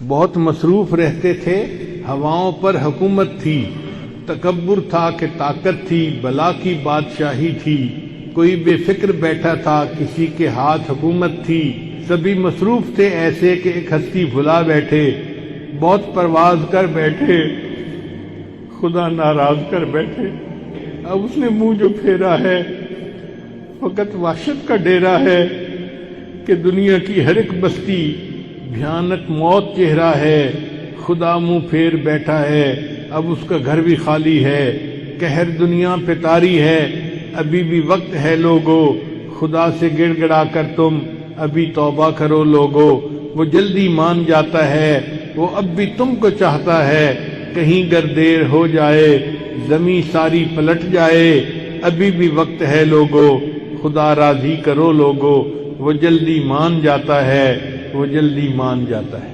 بہت مصروف رہتے تھے، ہواؤں پر حکومت تھی، تکبر تھا کہ طاقت تھی، بلا کی بادشاہی تھی، کوئی بے فکر بیٹھا تھا، کسی کے ہاتھ حکومت تھی، سبھی مصروف تھے ایسے کہ ایک ہستی بھلا بیٹھے، بہت پرواز کر بیٹھے، خدا ناراض کر بیٹھے۔ اب اس نے منہ جو پھیرا ہے فقط وحشت کا ڈیرا ہے کہ دنیا کی ہر ایک بستی بھیانک موت چہرہ ہے، خدا منہ پھیر بیٹھا ہے، اب اس کا گھر بھی خالی ہے، قہر دنیا پہ طاری ہے، ابھی بھی وقت ہے لوگو، خدا سے گڑ گڑا کر تم ابھی توبہ کرو لوگو، وہ جلدی مان جاتا ہے، وہ اب بھی تم کو چاہتا ہے، کہیں گر دیر ہو جائے زمیں ساری پلٹ جائے، ابھی بھی وقت ہے لوگو، خدا راضی کرو لوگو، وہ جلدی مان جاتا ہے، وہ جلدی مان جاتا ہے۔